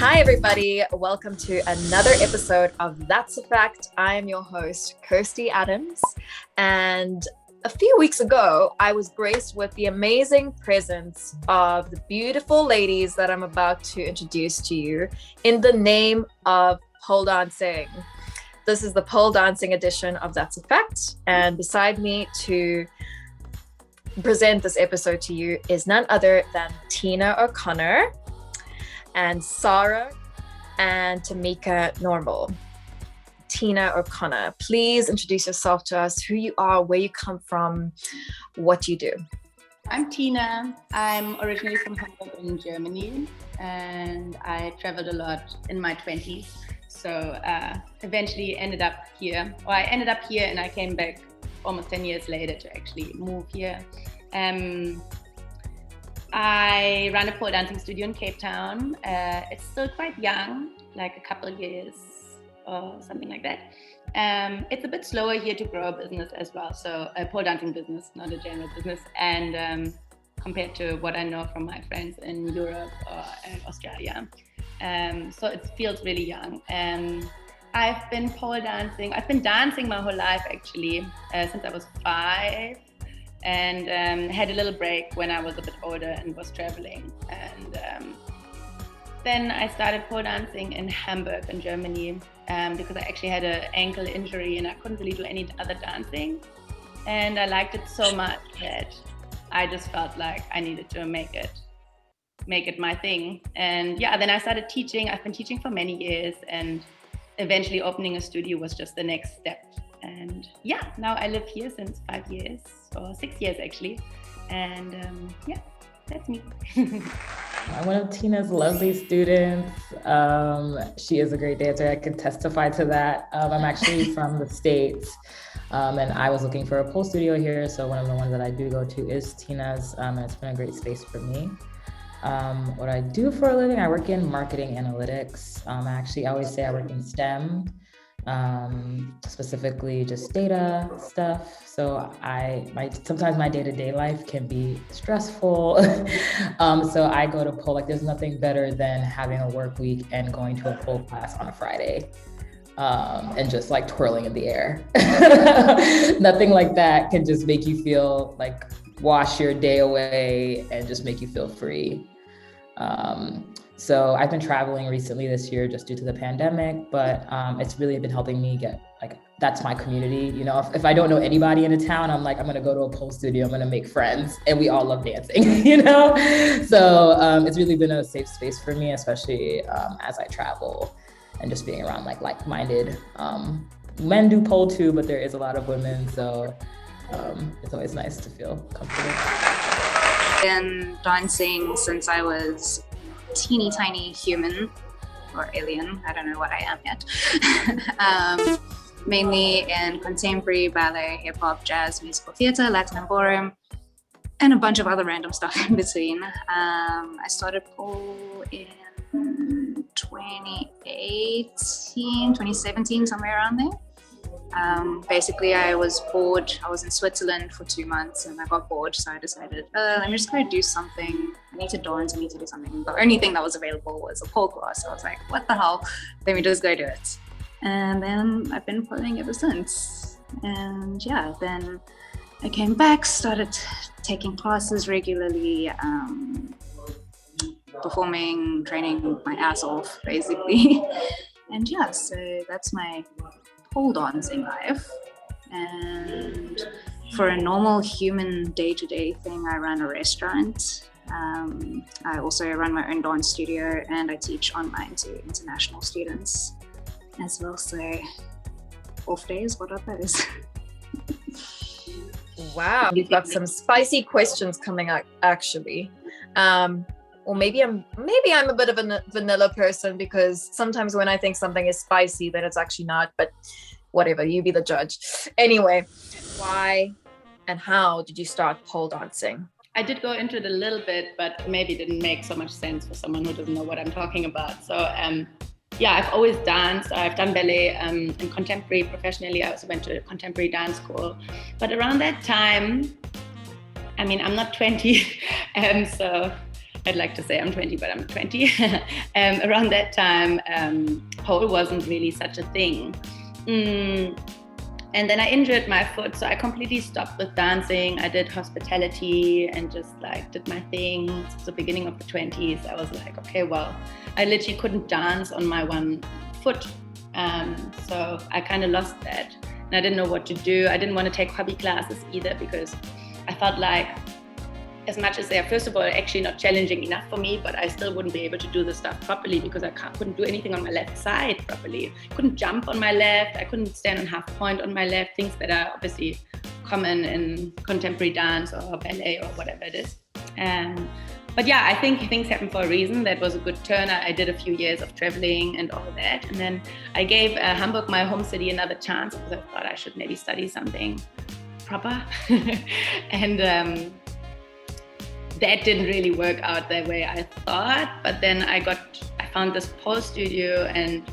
Hi, everybody. Welcome to another episode of That's a Fact. I am your host, Kirsty Adams. And a few weeks ago, I was graced with the amazing presence of the beautiful ladies that I'm about to introduce to you in the name of pole dancing. This is the pole dancing edition of That's a Fact. And beside me to present this episode to you is none other than Tiina O'Connor and Sara and Tamika Normil. Tiina O'Connor, please introduce yourself to us, who you are, where you come from, what you do. I'm Tiina. I'm originally from Hamburg in Germany, and I traveled a lot in my 20s. So eventually ended up here. Or I ended up here and I came back almost 10 years later to actually move here. I run a pole dancing studio in Cape Town. It's still quite young, like a couple of years or something like that. It's a bit slower here to grow a business as well. So a pole dancing business, not a general business. And compared to what I know from my friends in Europe or Australia. So it feels really young. I've been dancing my whole life actually, since I was 5. And had a little break when I was a bit older and was traveling. And then I started pole dancing in Hamburg in Germany because I actually had an ankle injury and I couldn't really do any other dancing. And I liked it so much that I just felt like I needed to make it my thing. And yeah, then I started teaching. I've been teaching for many years, and eventually opening a studio was just the next step. And yeah, now I live here since 5 years, or 6 years actually. And yeah, that's me. I'm one of Tiina's lovely students. She is a great dancer. I can testify to that. I'm actually from the States, and I was looking for a pole studio here. So one of the ones that I do go to is Tiina's, and it's been a great space for me. What I do for a living, I work in marketing analytics. I always say I work in STEM. Specifically just data stuff. So sometimes my day-to-day life can be stressful. So I go to pole, like there's nothing better than having a work week and going to a pole class on a Friday, and just like twirling in the air. Nothing like that can just make you feel like wash your day away and just make you feel free. So I've been traveling recently this year just due to the pandemic, but it's really been helping me get, like, that's my community. You know, if I don't know anybody in a town, I'm like, I'm gonna go to a pole studio, I'm gonna make friends, and we all love dancing, you know? So it's really been a safe space for me, especially as I travel and just being around like-minded. Men do pole too, but there is a lot of women, so it's always nice to feel comfortable. Been dancing since I was teeny tiny human or alien, I don't know what I am yet. Mainly in contemporary, ballet, hip hop, jazz, musical theater, Latin and ballroom, and a bunch of other random stuff in between. I started pole in 2017, somewhere around there. Basically, I was bored. I was in Switzerland for 2 months and I got bored, so I decided, let me just go do something. I need to dance, I need to do something. The only thing that was available was a pole class. So I was like, what the hell? Let me just go do it. And then I've been poling ever since. And yeah, then I came back, started taking classes regularly, performing, training my ass off, basically. And yeah, so that's my pole dancing life. And for a normal human day-to-day thing, I run a restaurant. I also run my own dance studio, and I teach online to international students as well. So off days, what are those? Wow, you've got some spicy questions coming up, actually. Or maybe I'm a bit of a vanilla person, because sometimes when I think something is spicy, then it's actually not, but whatever, you be the judge. Anyway, why and how did you start pole dancing? I did go into it a little bit, but maybe didn't make so much sense for someone who doesn't know what I'm talking about. So yeah, I've always danced. I've done ballet and contemporary professionally. I also went to a contemporary dance school. But around that time, I mean, I'm not 20, so I'd like to say I'm 20, but I'm not 20. Around that time, pole wasn't really such a thing. And then I injured my foot, so I completely stopped with dancing. I did hospitality and just like did my thing. Since the beginning of the 20s, I was like, okay, well, I literally couldn't dance on my one foot. So I kind of lost that. And I didn't know what to do. I didn't want to take hobby classes either because I felt like as much as they're, first of all, actually not challenging enough for me, but I still wouldn't be able to do the stuff properly because I couldn't do anything on my left side properly. I couldn't jump on my left. I couldn't stand on half point on my left, things that are obviously common in contemporary dance or ballet or whatever it is. But yeah, I think things happen for a reason. That was a good turn. I did a few years of traveling and all that. And then I gave Hamburg, my home city, another chance because I thought I should maybe study something proper. And that didn't really work out the way I thought, but then I found this pole studio, and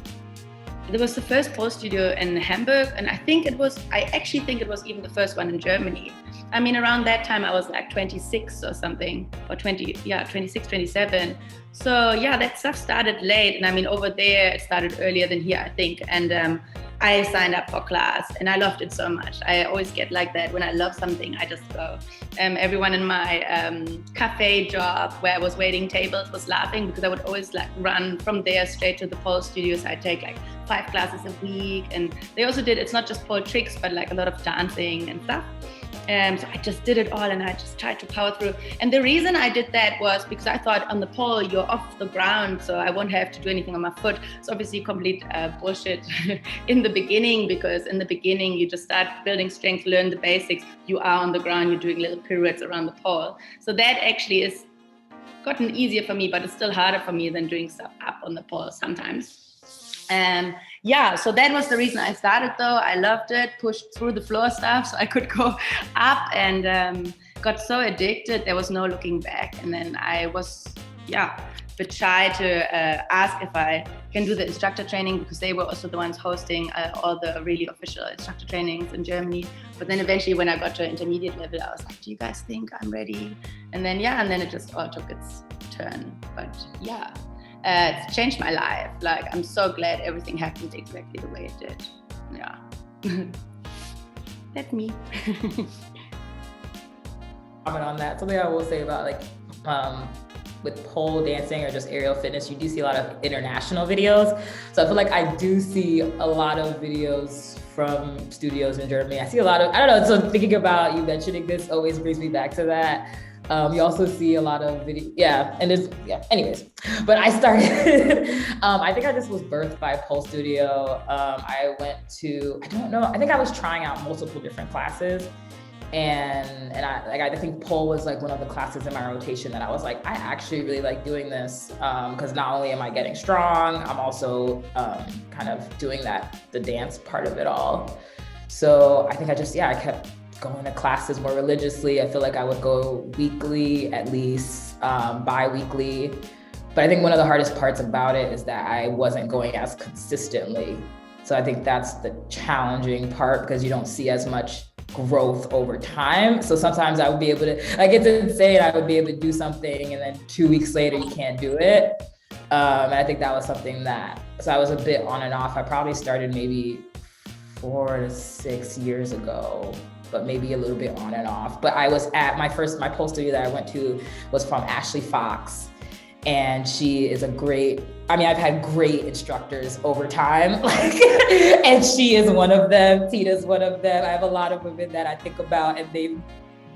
it was the first pole studio in Hamburg, and I actually think it was even the first one in Germany. I mean, around that time I was like 26 or something, or 26, 27. So yeah, that stuff started late, and I mean, over there it started earlier than here, I think, and I signed up for class and I loved it so much. I always get like that. When I love something, I just go. Everyone in my cafe job where I was waiting tables was laughing because I would always like run from there straight to the pole studios. I take like 5 classes a week, and they also did, it's not just pole tricks, but like a lot of dancing and stuff. So I just did it all and I just tried to power through. And the reason I did that was because I thought on the pole, you're off the ground, so I won't have to do anything on my foot. It's obviously complete bullshit in the beginning, because in the beginning, you just start building strength, learn the basics. You are on the ground, you're doing little pirouettes around the pole. So that actually is gotten easier for me, but it's still harder for me than doing stuff up on the pole sometimes. Yeah, so that was the reason I started though. I loved it, pushed through the floor stuff so I could go up, and got so addicted, there was no looking back. And then I was, a bit shy to ask if I can do the instructor training, because they were also the ones hosting all the really official instructor trainings in Germany. But then eventually when I got to intermediate level, I was like, do you guys think I'm ready? And then, and then it just all took its turn. But yeah. It's changed my life. Like, I'm so glad everything happened exactly the way it did. Yeah. That's me. Comment on that. Something I will say about like with pole dancing or just aerial fitness, you do see a lot of international videos. So I feel like I do see a lot of videos from studios in Germany. I see a lot of, I don't know, so thinking about you mentioning this always brings me back to that. You also see a lot of video, anyways. But I started, I think I just was birthed by a pole studio. I went to, I think I was trying out multiple different classes. And I think pole was like one of the classes in my rotation that I was like, I actually really like doing this, because not only am I getting strong, I'm also kind of doing the dance part of it all. So I think I kept going to classes more religiously. I feel like I would go weekly, at least bi-weekly. But I think one of the hardest parts about it is that I wasn't going as consistently. So I think that's the challenging part, because you don't see as much growth over time. So sometimes I would be able to, like, it's insane, I would be able to do something and then 2 weeks later you can't do it. And I think that was something so I was a bit on and off. I probably started maybe 4 to 6 years ago, but maybe a little bit on and off. But I was at my pole studio that I went to was from Ashley Fox. And she is I've had great instructors over time, and she is one of them. Tina's one of them. I have a lot of women that I think about, and they've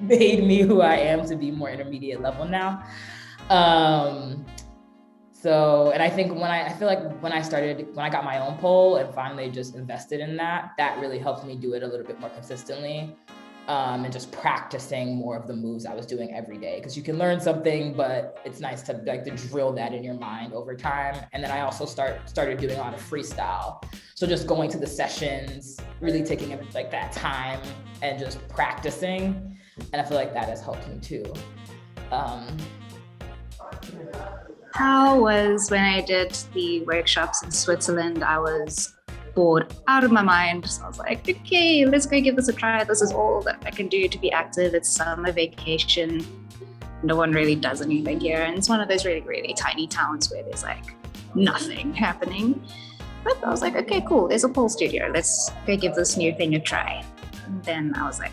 made me who I am to be more intermediate level now. So, and I think when I got my own pole and finally just invested in that really helped me do it a little bit more consistently. And just practicing more of the moves I was doing every day, because you can learn something, but it's nice to drill that in your mind over time. And then I also started doing a lot of freestyle. So just going to the sessions, really taking like that time and just practicing. And I feel like that has helped me too. How was when I did the workshops in Switzerland? I was bored out of my mind. So I was like, okay, let's go give this a try. This is all that I can do to be active. It's summer vacation. no one really does anything here. And it's one of those really, really tiny towns where there's like nothing happening. But I was like, okay, cool, there's a pole studio. Let's go give this new thing a try. And then I was like,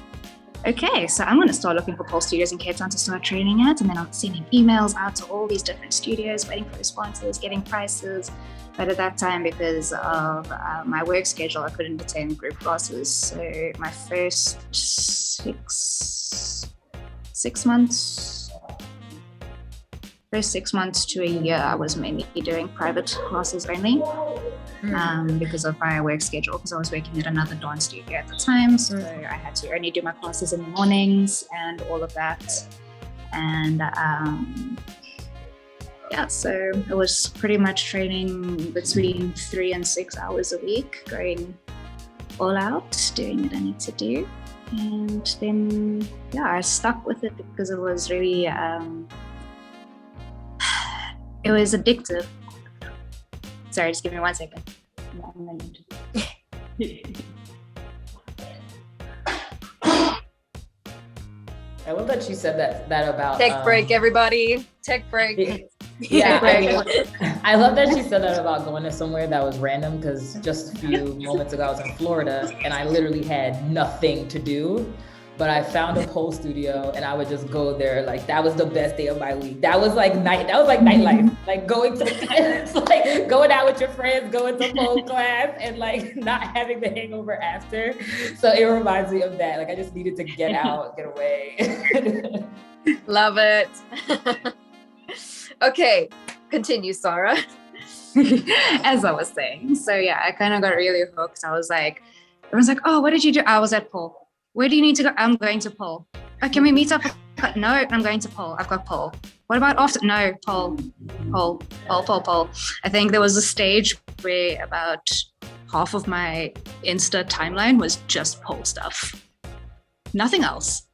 okay, so I'm going to start looking for pole studios in Cape Town to start training at. And then I'm sending emails out to all these different studios, waiting for responses, getting prices. But at that time, because of my work schedule, I couldn't attend group classes. So my first six months to a year, I was mainly doing private classes only because of my work schedule, because I was working at another dance studio at the time. So I had to only do my classes in the mornings and all of that. And so it was pretty much training between 3 and 6 hours a week, going all out, doing what I need to do. And then, I stuck with it because it was really, it was addictive. Sorry, just give me 1 second. I love that you said that about Tech break, everybody. Tech break. Yeah, I love that she said that about going to somewhere that was random, because just a few moments ago I was in Florida and I literally had nothing to do, but I found a pole studio and I would just go there. Like, that was the best day of my week. That was like nightlife, like going to like going out with your friends, going to pole class and like not having the hangover after. So it reminds me of that. Like, I just needed to get out, get away. Love it. Okay, continue, Sara. As I was saying. So I kind of got really hooked. I was like, everyone's like, oh, what did you do? I was at pole. Where do you need to go? I'm going to pole. Oh, can we meet up? No, I'm going to pole. I've got pole. What about after? No, pole. I think there was a stage where about half of my Insta timeline was just pole stuff. Nothing else.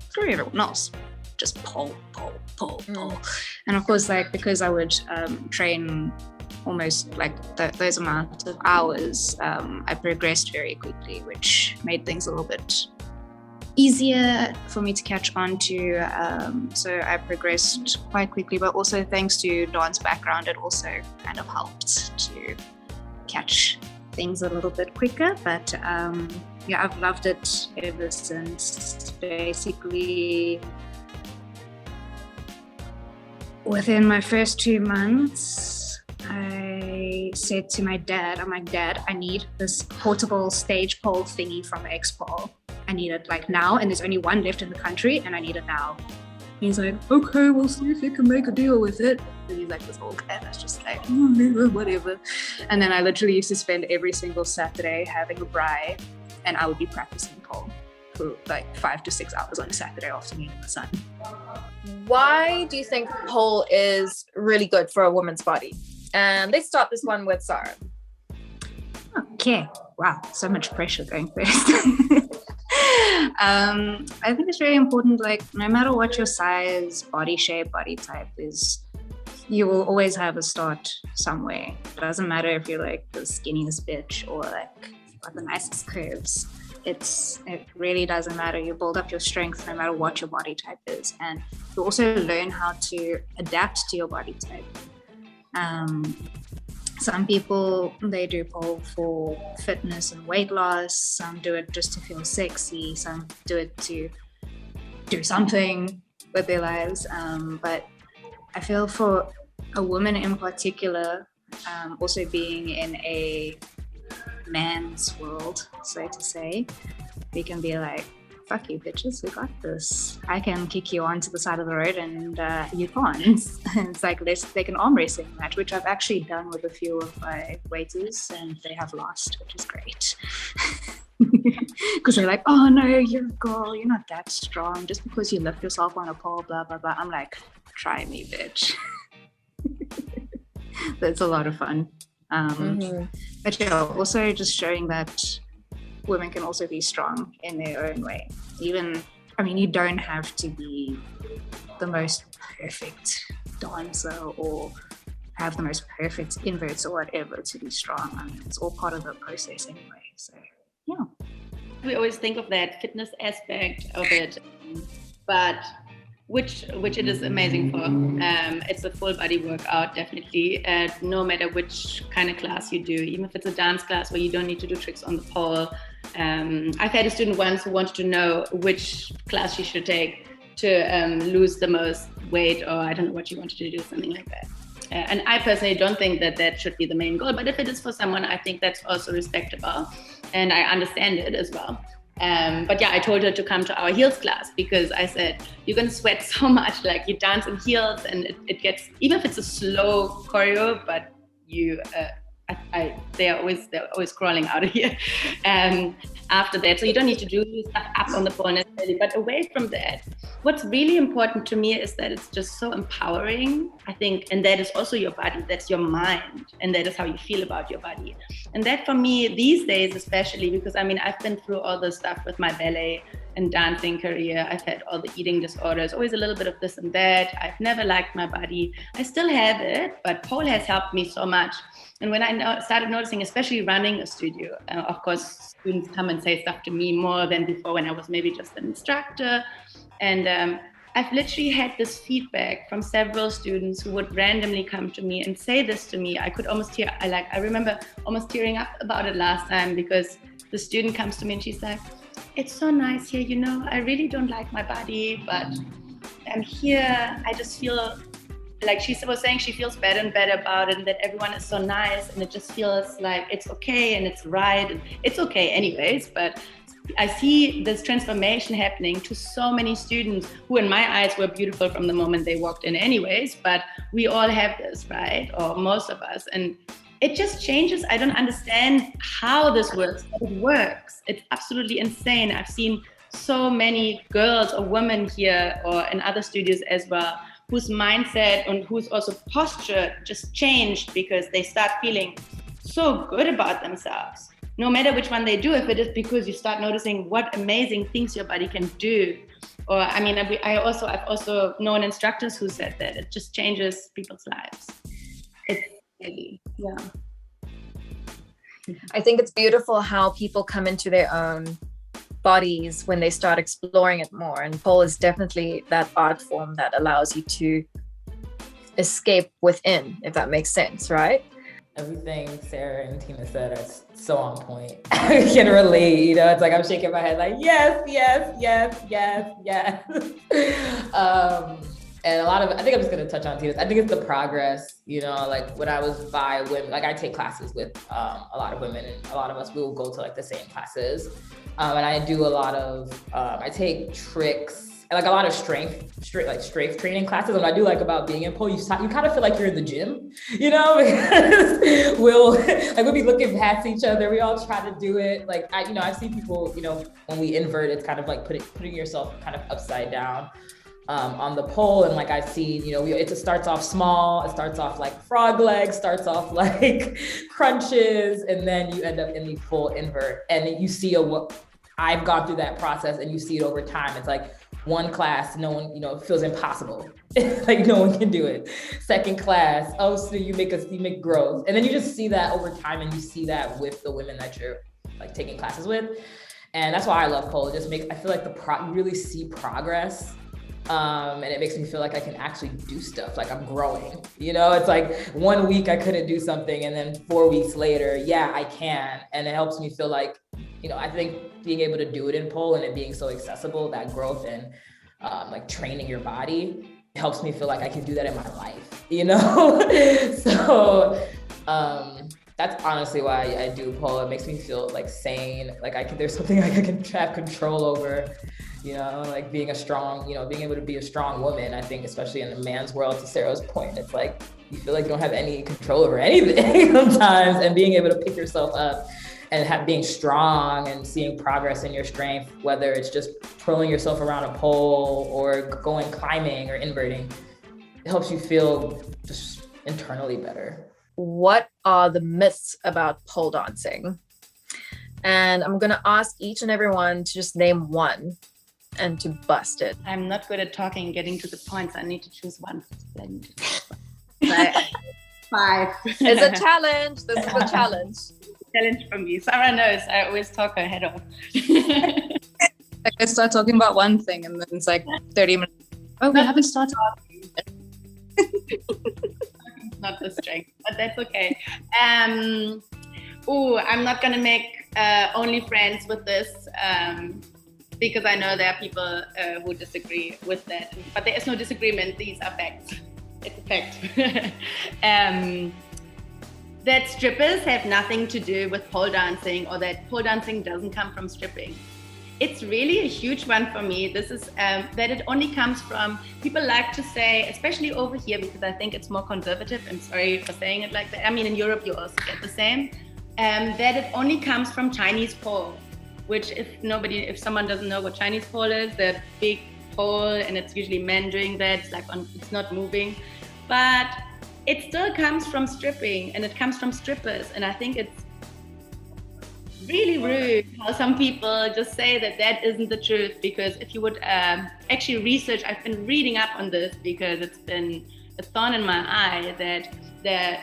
Screw everyone else. Just pole. And of course, like, because I would train almost like those amount of hours, I progressed very quickly, which made things a little bit easier for me to catch on to. So I progressed quite quickly, but also thanks to Dawn's background, it also kind of helped to catch things a little bit quicker. But I've loved it ever since. Basically, within my first 2 months, I said to my dad, I'm like, Dad, I need this portable stage pole thingy from X-Pole. I need it like now, and there's only one left in the country, and I need it now. He's like, okay, we'll see if you can make a deal with it. And he's like this old guy that's just like, whatever. And then I literally used to spend every single Saturday having a braai, and I would be practicing pole for like 5 to 6 hours on a Saturday afternoon in the sun. Why do you think pole is really good for a woman's body? And let's start this one with Sara. Okay. Wow, so much pressure going first. I think it's very important, like, no matter what your size, body shape, body type is, you will always have a start somewhere. It doesn't matter if you're like the skinniest bitch or like got the nicest curves. It really doesn't matter. You build up your strength no matter what your body type is, and you also learn how to adapt to your body type. Some people, they do pole for fitness and weight loss. Some do it just to feel sexy. Some do it to do something with their lives. But I feel for a woman in particular, also being in a man's world, so to say, we can be like, fuck you bitches, we got this. I can kick you onto the side of the road and you can't. It's like let's like an arm wrestling match, which I've actually done with a few of my waiters, and they have lost, which is great. Because they're like, oh no, you're a girl, you're not that strong, just because you lift yourself on a pole, blah blah blah. I'm like, try me, bitch. That's a lot of fun. But also just showing that women can also be strong in their own way. Even, I mean, you don't have to be the most perfect dancer or have the most perfect inverts or whatever to be strong. I mean, it's all part of the process anyway. So, we always think of that fitness aspect of it, but which it is amazing for. It's a full body workout, definitely, no matter which kind of class you do, even if it's a dance class where you don't need to do tricks on the pole. I've had a student once who wanted to know which class she should take to lose the most weight, or I don't know what she wanted to do, something like that. And I personally don't think that should be the main goal, but if it is for someone, I think that's also respectable, and I understand it as well. But yeah, I told her to come to our heels class, because I said, you're going to sweat so much, like you dance in heels and it gets, even if it's a slow choreo, but you, they're always crawling out of here after that. So you don't need to do stuff up on the pole necessarily, but away from that, what's really important to me is that it's just so empowering, I think, and that is also your body, that's your mind, and that is how you feel about your body. And that for me, these days especially, because I mean, I've been through all the stuff with my ballet and dancing career. I've had all the eating disorders, always a little bit of this and that. I've never liked my body. I still have it, but pole has helped me so much. And when I started noticing, especially running a studio, of course, students come and say stuff to me more than before when I was maybe just an instructor. And I've literally had this feedback from several students who would randomly come to me and say this to me. I could almost tear. I remember almost tearing up about it last time, because the student comes to me and she's like, "It's so nice here, you know, I really don't like my body, but I'm here. I just feel," like she was saying, she feels better and better about it, and that everyone is so nice, and it just feels like it's okay and it's right. And it's okay anyways, but I see this transformation happening to so many students who in my eyes were beautiful from the moment they walked in anyways, but we all have this, right? Or most of us. And it just changes. I don't understand how this works, but it works. It's absolutely insane. I've seen so many girls or women here or in other studios as well, whose mindset and whose also posture just changed because they start feeling so good about themselves. No matter which one they do, if it is because you start noticing what amazing things your body can do. Or, I mean, I've also known instructors who said that it just changes people's lives. It's really, yeah. I think it's beautiful how people come into their own bodies when they start exploring it more. And pole is definitely that art form that allows you to escape within, if that makes sense, right? Everything Sara and Tiina said is so on point. I can relate, you know, it's like I'm shaking my head like, yes. And a lot of, I think I'm just gonna touch on Tiina's. I think it's the progress, you know, like when I was by women, like I take classes with a lot of women, and a lot of us, we will go to like the same classes. And I do a lot of, I take tricks, and like a lot of strength training classes. And what I do like about being in pole, you kind of feel like you're in the gym, you know, because we'll be looking past each other. We all try to do it. Like, I've seen people, you know, when we invert, it's kind of like putting yourself kind of upside down on the pole. And like I've seen, you know, it starts off small. It starts off like frog legs, starts off like crunches, and then you end up in the full invert. And you see I've gone through that process, and you see it over time. It's like one class, no one, you know, it feels impossible. Like no one can do it. Second class, so you make growth. And then you just see that over time, and you see that with the women that you're like taking classes with. And that's why I love pole. I feel like you really see progress. And it makes me feel like I can actually do stuff, like I'm growing, you know. It's like 1 week I couldn't do something, and then 4 weeks later, yeah, I can. And it helps me feel like, you know, I think being able to do it in pole and it being so accessible, that growth and like training your body helps me feel like I can do that in my life, you know. So that's honestly why I do pole. It makes me feel like sane, like there's something like I can have control over, you know, like being able to be a strong woman. I think especially in the man's world, to Sara's point, it's like you feel like you don't have any control over anything sometimes, and being able to pick yourself up and being strong and seeing progress in your strength, whether it's just twirling yourself around a pole or going climbing or inverting, it helps you feel just internally better. What are the myths about pole dancing? And I'm going to ask each and every one to just name one and to bust it. I'm not good at talking and getting to the points. I need to choose one. 5. It's a challenge. This is a challenge. Challenge for me. Sara knows. I always talk her head off. I start talking about one thing, and then it's like 30 minutes. Oh, we haven't started. Not the strength, but that's okay. I'm not gonna make only friends with this because I know there are people who disagree with that. But there is no disagreement. These are facts. It's a fact. That strippers have nothing to do with pole dancing, or that pole dancing doesn't come from stripping. It's really a huge one for me. This is that it only comes from, people like to say, especially over here, because I think it's more conservative, I'm sorry for saying it like that. I mean, in Europe, you also get the same, that it only comes from Chinese pole, which if someone doesn't know what Chinese pole is, the big pole, and it's usually men doing that, it's not moving, but it still comes from stripping, and it comes from strippers. And I think it's really rude how some people just say that isn't the truth, because if you would actually research, I've been reading up on this because it's been a thorn in my eye, that the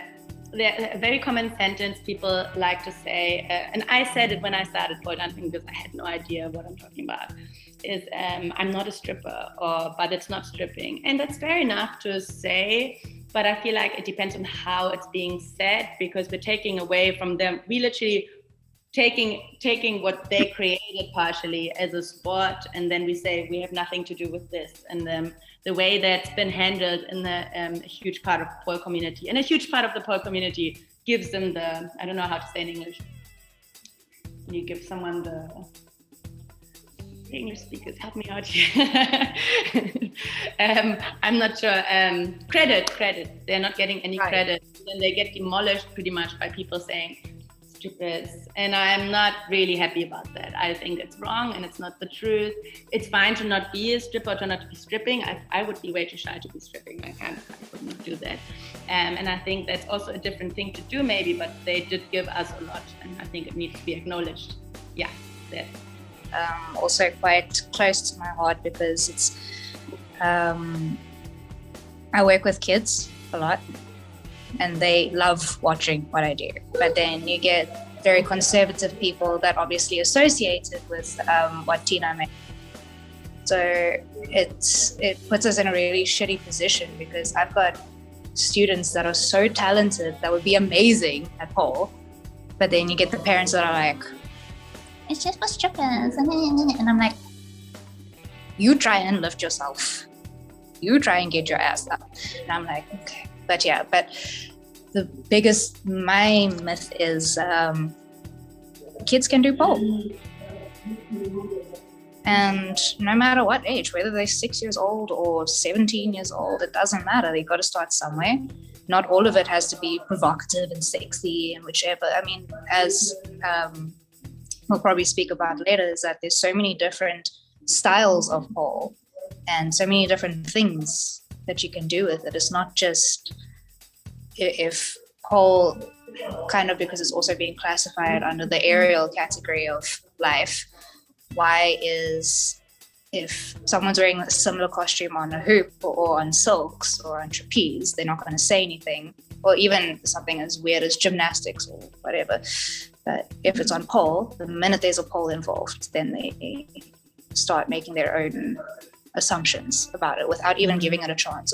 very common sentence people like to say, and I said it when I started pole dancing because I had no idea what I'm talking about, is I'm not a stripper, but it's not stripping. And that's fair enough to say, but I feel like it depends on how it's being said, because we're taking away from them. We literally taking what they created partially as a sport, and then we say we have nothing to do with this. And the way that's been handled in a huge part of the pole community, and a huge part of the pole community gives them I don't know how to say in English. When you give someone the English speakers, help me out here. I'm not sure. Credit. They're not getting any credit. Then they get demolished pretty much by people saying strippers. And I'm not really happy about that. I think it's wrong and it's not the truth. It's fine to not be a stripper, to not be stripping. I would be way too shy to be stripping. I would not do that. And I think that's also a different thing to do maybe, but they did give us a lot, and I think it needs to be acknowledged. Yeah, that's also quite close to my heart, because it's I work with kids a lot and they love watching what I do, but then you get very conservative people that obviously associated with what Tiina made. So it puts us in a really shitty position, because I've got students that are so talented that would be amazing at pole, but then you get the parents that are like, it's just for strippers, and I'm like, you try and lift yourself, you try and get your ass up. And I'm like, okay. But the biggest, my myth is kids can do pole, and no matter what age, whether they're 6 years old or 17 years old, it doesn't matter. They got to start somewhere. Not all of it has to be provocative and sexy and whichever. I mean, as we'll probably speak about later, is that there's so many different styles of pole and so many different things that you can do with it. It's not just, if pole, kind of, because it's also being classified under the aerial category of life, why is, if someone's wearing a similar costume on a hoop or on silks or on trapeze, they're not going to say anything, or even something as weird as gymnastics or whatever. But if it's on pole, the minute there's a pole involved, then they start making their own assumptions about it without even giving it a chance,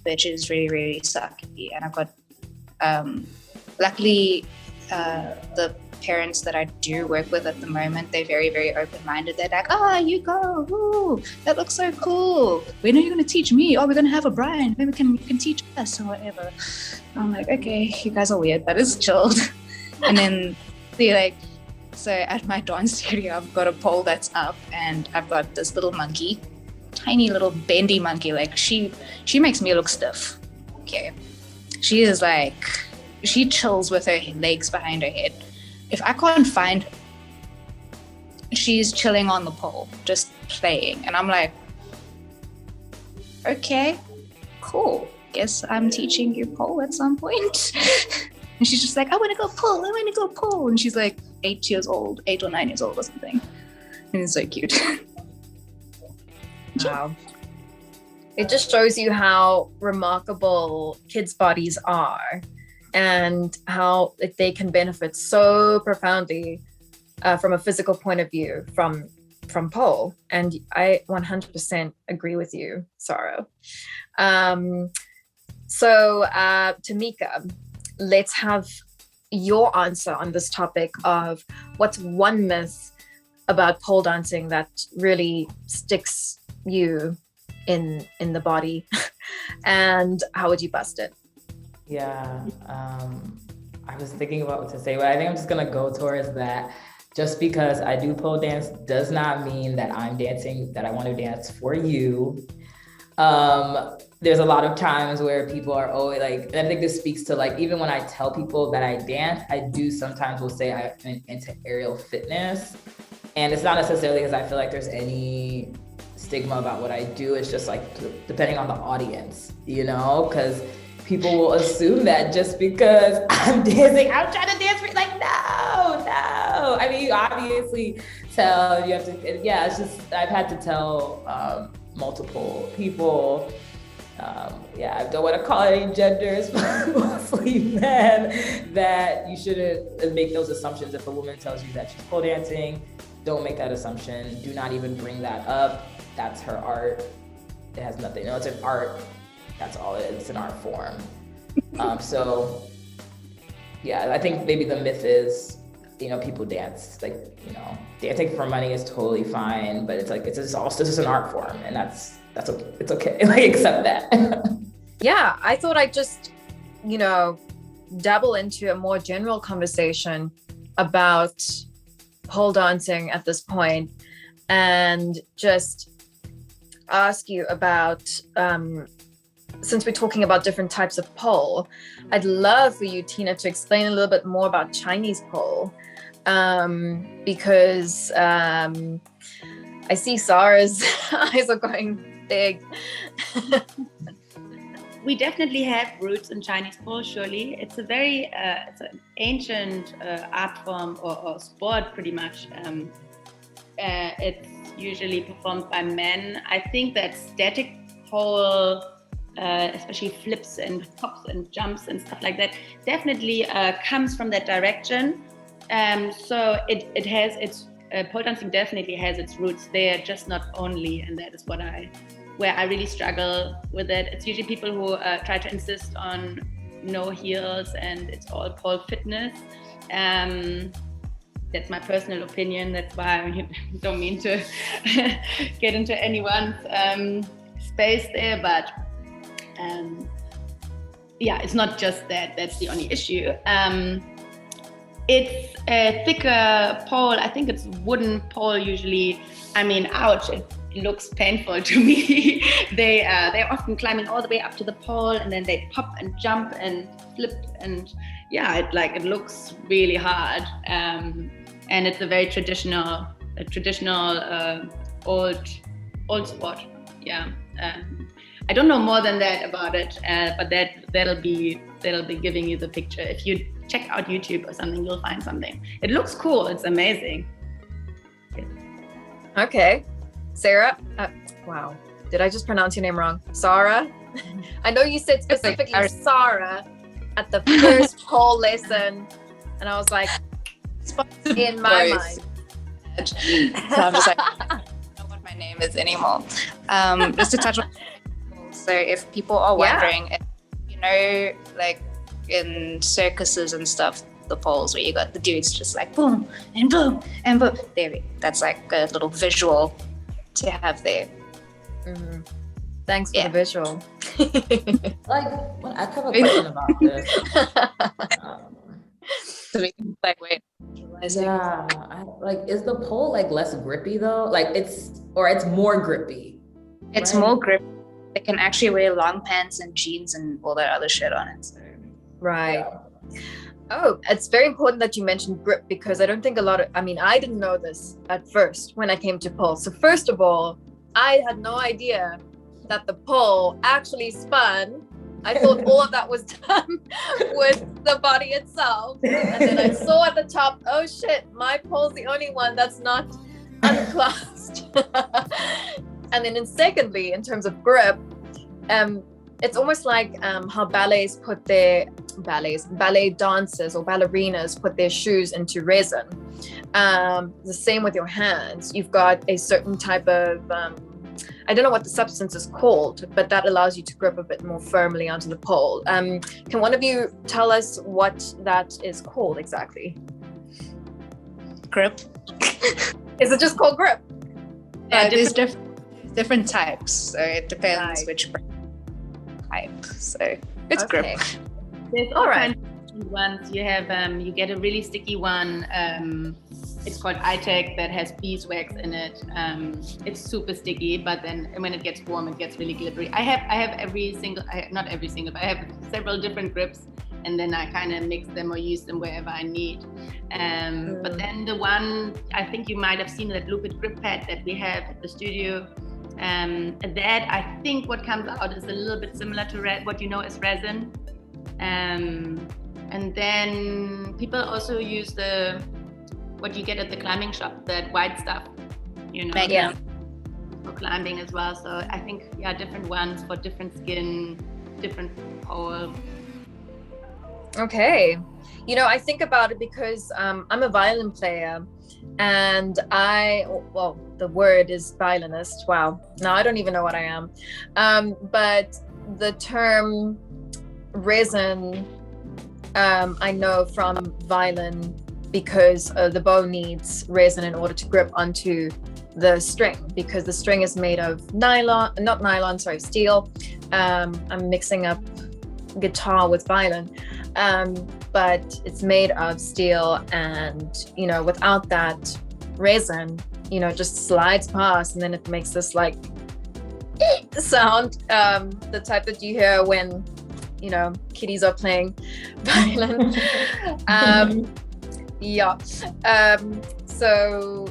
which is really, really sucky. And I've got, luckily, the parents that I do work with at the moment, they're very, very open-minded. They're like, you go, ooh, that looks so cool. When are you going to teach me? Oh, we're going to have a Brian. Maybe you can teach us or whatever. I'm like, okay, you guys are weird, but it's chilled. And then they're like, so at my dance studio, I've got a pole that's up, and I've got this little monkey, tiny little bendy monkey. Like she makes me look stiff. Okay. She is like, she chills with her legs behind her head. If I can't find her, she's chilling on the pole, just playing. And I'm like, okay, cool. Guess I'm teaching you pole at some point. And she's just like, I want to go pull. And she's like 8 or 9 years old or something. And it's so cute. Wow. It just shows you how remarkable kids' bodies are, and how they can benefit so profoundly from a physical point of view from from pole, and I 100% agree with you, Sara. So Tamika, let's have your answer on this topic of what's one myth about pole dancing that really sticks you in the body, and how would you bust it? Yeah, I was thinking about what to say, but I think I'm just gonna go towards that. Just because I do pole dance does not mean that I'm dancing, that I want to dance for you. There's a lot of times where people are always like, and I think this speaks to like, even when I tell people that I dance, I do sometimes will say I'm into aerial fitness. And it's not necessarily because I feel like there's any stigma about what I do. It's just like, depending on the audience, you know, because people will assume that just because I'm dancing, I'm trying to dance for you. Like, no. I mean, you obviously tell, you have to, yeah, it's just, I've had to tell multiple people, I don't want to call it any genders, but mostly men, that you shouldn't make those assumptions. If a woman tells you that she's pole dancing, don't make that assumption. Do not even bring that up. That's her art. It has nothing, it's an art. That's all it is, it's an art form. So yeah, I think maybe the myth is, people dance, like, dancing for money is totally fine, but it's like, it's just an art form, and that's okay. It's okay, like, accept that. Yeah, I thought I'd just, dabble into a more general conversation about pole dancing at this point, and just ask you about, since we're talking about different types of pole, I'd love for you, Tiina, to explain a little bit more about Chinese pole, because I see Sara's eyes are going big. We definitely have roots in Chinese pole, surely. It's a very, it's an ancient art form or sport, pretty much. It's usually performed by men. I think that static pole, especially flips and hops and jumps and stuff like that, definitely comes from that direction. So it has its, pole dancing definitely has its roots there, just not only, and that is where I really struggle with it. It's usually people who try to insist on no heels and it's all pole fitness. That's my personal opinion. That's why I don't mean to get into anyone's space there, but it's not just that. That's the only issue. It's a thicker pole. I think it's wooden pole usually. I mean, ouch, it looks painful to me. They're often climbing all the way up to the pole, and then they pop and jump and flip, and it looks really hard. And it's a very traditional old sport. Yeah. I don't know more than that about it, but that'll be giving you the picture. If you check out YouTube or something, you'll find something. It looks cool. It's amazing. Okay, Sara. Wow, did I just pronounce your name wrong? Sara. I know you said specifically Sara at the first pole lesson, and I was like, in my mind. So I'm just like, I don't know what my name is anymore. Just to touch on. So if people are wondering, like in circuses and stuff, the poles where you got the dudes just like boom and boom and boom. That's like a little visual to have there. Mm-hmm. Thanks for the visual. I have a question about this. So we can wait. Yeah, is the pole less grippy though? It's more grippy. It's more grippy. They can actually wear long pants and jeans and all that other shit on it. So. Right. Yeah. Oh, it's very important that you mentioned grip, because I don't think I didn't know this at first when I came to pole. So first of all, I had no idea that the pole actually spun. I thought all of that was done with the body itself. And then I saw at the top, oh shit, my pole's the only one that's not unclasped. And then secondly, in terms of grip, it's almost like how ballet dancers or ballerinas put their shoes into resin. The same with your hands. You've got a certain type of I don't know what the substance is called, but that allows you to grip a bit more firmly onto the pole. Can one of you tell us what that is called exactly? Grip. Is it just called grip? There's different types, so it depends Right. which type. So it's Okay. grip. There's All all right. kinds of different ones. You have you get a really sticky one. It's called iTech that has beeswax in it. It's super sticky, but then when it gets warm, it gets really glittery. I have not every single, but I have several different grips, and then I kind of mix them or use them wherever I need. But then the one, I think you might have seen that Lupit grip pad that we have at the studio. That I think what comes out is a little bit similar to what you know as resin. And then people also use what you get at the climbing shop, that white stuff, you know, Yeah. for climbing as well. So I think, different ones for different skin, different pole. Okay. You know, I think about it because I'm a violin player, and the word is violinist. Wow. Now I don't even know what I am. But the term resin, I know from violin, because the bow needs resin in order to grip onto the string, because the string is made of steel. I'm mixing up guitar with violin, but it's made of steel, and you know, without that resin, you know, it just slides past, and then it makes this like sound, the type that you hear when, you know, kiddies are playing violin. So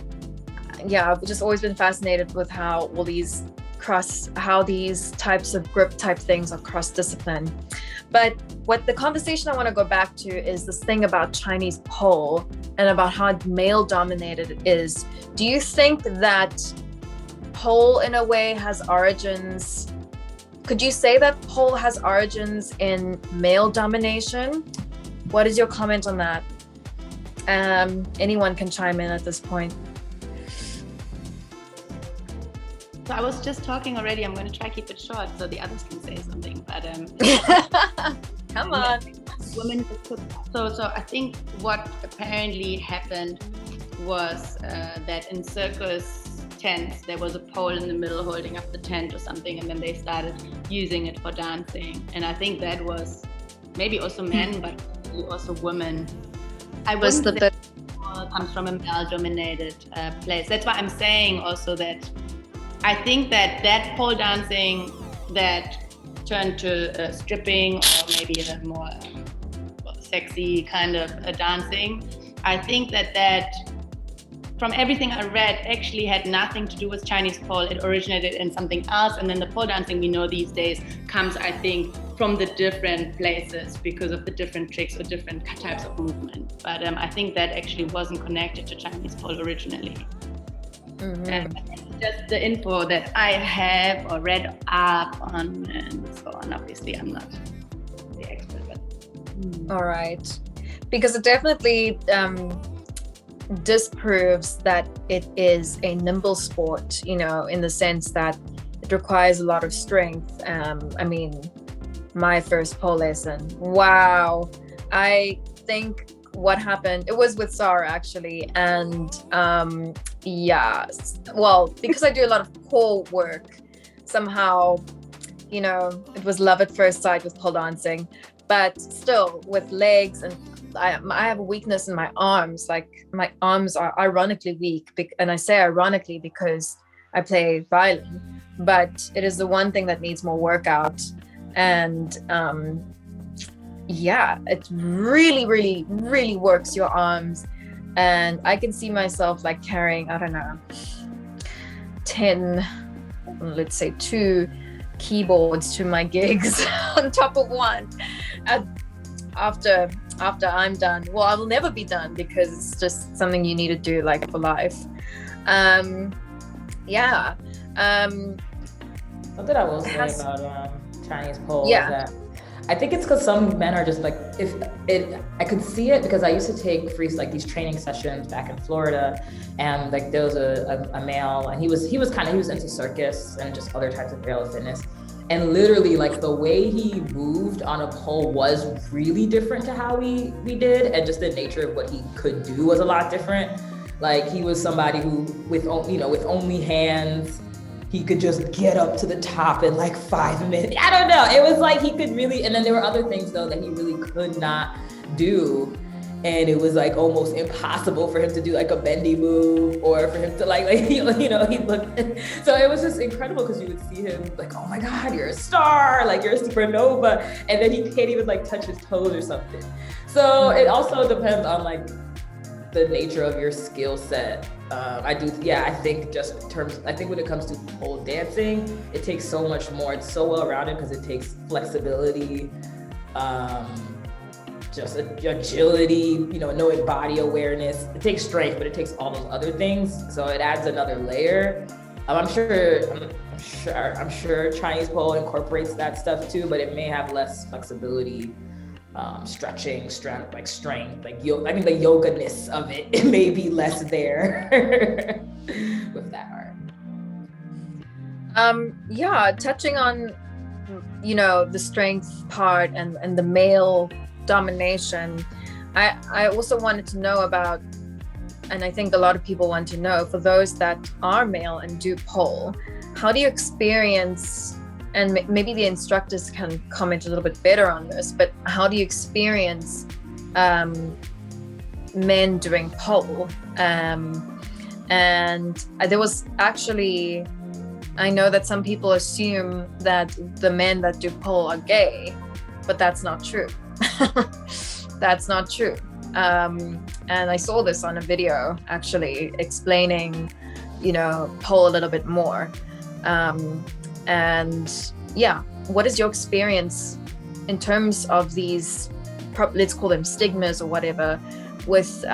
I've just always been fascinated with how all these types of grip type things are cross-discipline. But what the conversation I want to go back to is this thing about Chinese pole and about how male dominated it is. Do you think that pole in a way has origins? Could you say that pole has origins in male domination? What is your comment on that? Anyone can chime in at this point. So I was just talking already. I'm going to try to keep it short so the others can say something. But Come on. Women. So I think what apparently happened was that in circus tents there was a pole in the middle holding up the tent or something, and then they started using it for dancing. And I think that was maybe also men, but also women. I Was wouldn't the say it comes from a male-dominated place. That's why I'm saying also that I think that pole dancing that turned to stripping, or maybe a more sexy kind of dancing, I think that from everything I read actually had nothing to do with Chinese pole. It originated in something else, and then the pole dancing we know these days comes, I think, from the different places because of the different tricks or different types of movement. But I think that actually wasn't connected to Chinese pole originally. Just the info that I have or read up on and so on. Obviously, I'm not the expert, but. All right. Because it definitely disproves that it is a nimble sport, you know, in the sense that it requires a lot of strength. I mean, my first pole lesson, wow. I think what happened, it was with Sara actually, and because I do a lot of core work, somehow, you know, it was love at first sight with pole dancing. But still, with legs, and I have a weakness in my arms. Like, my arms are ironically weak, and I say ironically because I play violin, but it is the one thing that needs more workout. And it really, really, really works your arms. And I can see myself like carrying, I don't know, 2 keyboards to my gigs on top of one after I'm done. Well, I will never be done because it's just something you need to do like for life. Something I will say about Chinese pole. Yeah. That I think it's because some men are just like, I could see it because I used to take like these training sessions back in Florida, and like there was a male, and he was into circus and just other types of male fitness. And literally, like, the way he moved on a pole was really different to how we did, and just the nature of what he could do was a lot different. Like, he was somebody who, with only hands, he could just get up to the top in like 5 minutes. I don't know. It was like he could really, and then there were other things though that he really could not do. And it was like almost impossible for him to do like a bendy move, or for him to he looked, so it was just incredible because you would see him like, oh my God, you're a star, like you're a supernova. And then he can't even like touch his toes or something. So it also depends on like the nature of your skill set. I think when it comes to pole dancing, it takes so much more. It's so well rounded because it takes flexibility, just agility, knowing body awareness. It takes strength, but it takes all those other things. So it adds another layer. I'm sure Chinese pole incorporates that stuff too, but it may have less flexibility, stretching, strength, like the yoga-ness of it. It may be less there with that art. Touching on, the strength part and the male domination, I also wanted to know about, and I think a lot of people want to know, for those that are male and do pole, how do you experience, and maybe the instructors can comment a little bit better on this, but how do you experience men doing pole? And there was actually, I know that some people assume that the men that do pole are gay, but that's not true. That's not true. And I saw this on a video actually explaining, pole a little bit more. And yeah, what is your experience in terms of these, let's call them stigmas or whatever, with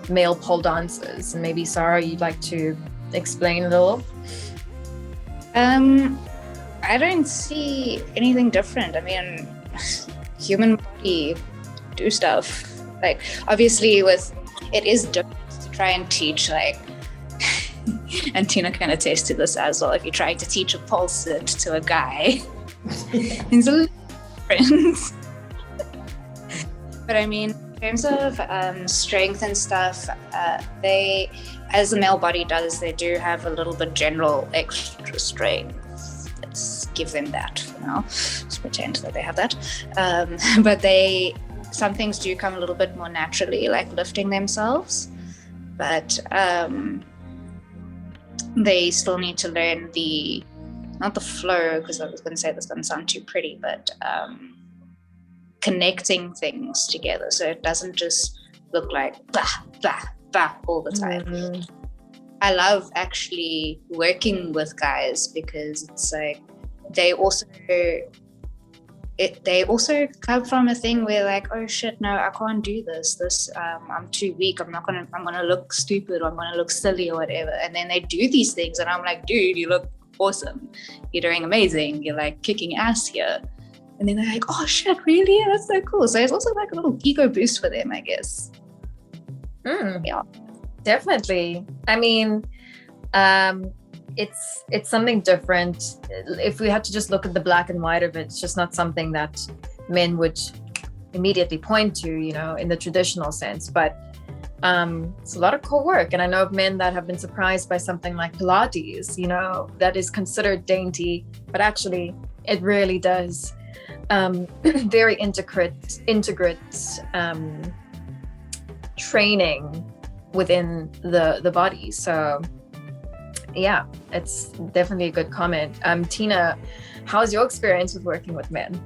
male pole dancers? And maybe Sara, you'd like to explain a little? I don't see anything different. I mean, human body do stuff. Like, obviously it is different to try and teach, like, and Tiina can attest to this as well, if you're trying to teach a pole sit to a guy, it's a little different. But I mean, in terms of strength and stuff, they, as the male body does, they do have a little bit general extra strength. Let's give them that for now. Let's pretend that they have that. But some things do come a little bit more naturally, like lifting themselves. But they still need to learn not the flow, because I was going to say this doesn't sound too pretty, but connecting things together. So it doesn't just look like blah, blah, blah all the time. Mm-hmm. I love actually working with guys because it's like they also come from a thing where like, oh shit, no, I can't do this. I'm too weak. I'm gonna look stupid, or I'm gonna look silly or whatever. And then they do these things and I'm like, dude, you look awesome. You're doing amazing. You're like kicking ass here. And then they're like, oh shit, really? That's so cool. So it's also like a little ego boost for them, I guess. Yeah, definitely. I mean, it's something different. If we had to just look at the black and white of it, it's just not something that men would immediately point to, in the traditional sense. But it's a lot of cool work. And I know of men that have been surprised by something like Pilates, that is considered dainty, but actually it really does very integrate training within the body. So yeah, it's definitely a good comment. Tiina, how's your experience with working with men?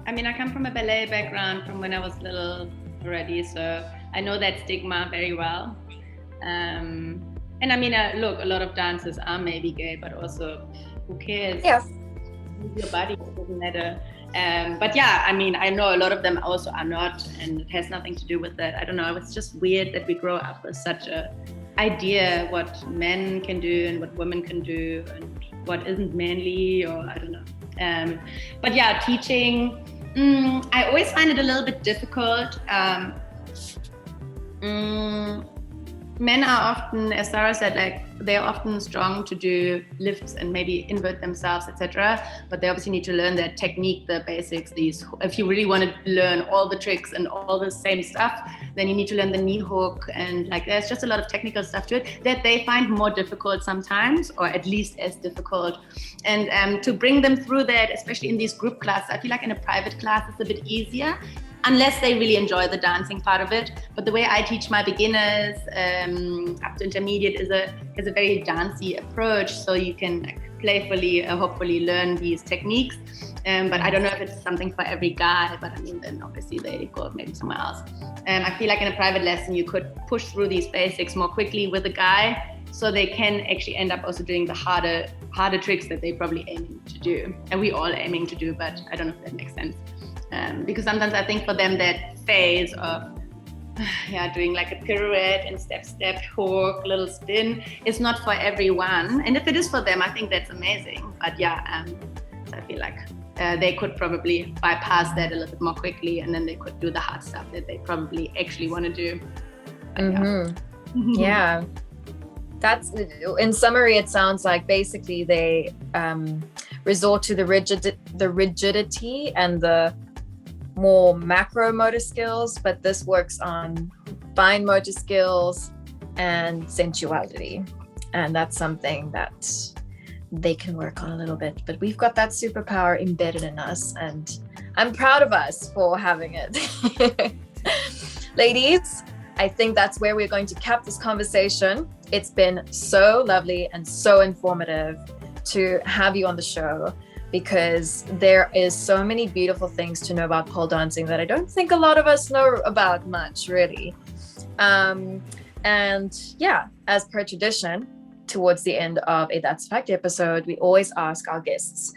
I mean, I come from a ballet background from when I was little already, so I know that stigma very well. And I mean, look, a lot of dancers are maybe gay, but also, who cares? Yeah. Your body, it doesn't matter. But yeah, I mean, I know a lot of them also are not, and it has nothing to do with that. I don't know, it's just weird that we grow up with such a idea what men can do and what women can do, and what isn't manly, or I don't know. But yeah, teaching, I always find it a little bit difficult. Men are often, as Sara said, like they're often strong to do lifts and maybe invert themselves, etc. But they obviously need to learn that technique, the basics. If you really want to learn all the tricks and all the same stuff, then you need to learn the knee hook, and like there's just a lot of technical stuff to it that they find more difficult sometimes, or at least as difficult. And to bring them through that, especially in these group classes, I feel like in a private class it's a bit easier, unless they really enjoy the dancing part of it. But the way I teach my beginners up to intermediate is a very dancey approach, so you can like, playfully, hopefully learn these techniques. But I don't know if it's something for every guy, but I mean, then obviously they go maybe somewhere else. I feel like in a private lesson, you could push through these basics more quickly with a guy, so they can actually end up also doing the harder tricks that they're probably aiming to do. And we all aiming to do, but I don't know if that makes sense. Because sometimes I think for them that phase of doing like a pirouette and step, hook, little spin is not for everyone. And if it is for them, I think that's amazing. But so I feel like they could probably bypass that a little bit more quickly, and then they could do the hard stuff that they probably actually want to do. But, yeah. That's, in summary, it sounds like basically they resort to the rigidity and the more macro motor skills, but this works on fine motor skills and sensuality, and that's something that they can work on a little bit. But we've got that superpower embedded in us, and I'm proud of us for having it. Ladies, I think that's where we're going to cap this conversation. It's been so lovely and so informative to have you on the show, because there is so many beautiful things to know about pole dancing that I don't think a lot of us know about much, really. And yeah, as per tradition, towards the end of a That's a Fact episode, we always ask our guests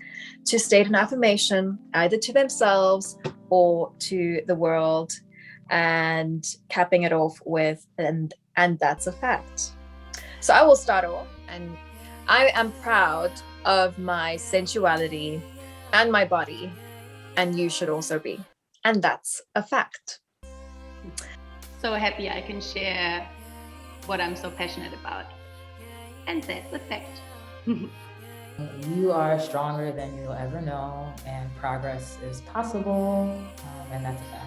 to state an affirmation, either to themselves or to the world, and capping it off with, and that's a fact. So I will start off, and I am proud of my sensuality and my body, and you should also be, and that's a fact. So happy I can share what I'm so passionate about, and that's a fact. You are stronger than you'll ever know, and progress is possible, and that's a fact.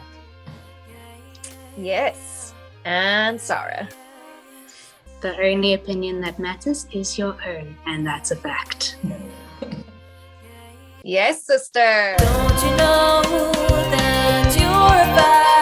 Yes. And Sara? The only opinion that matters is your own, and that's a fact. Yes, sister. Don't you know that you're a fact?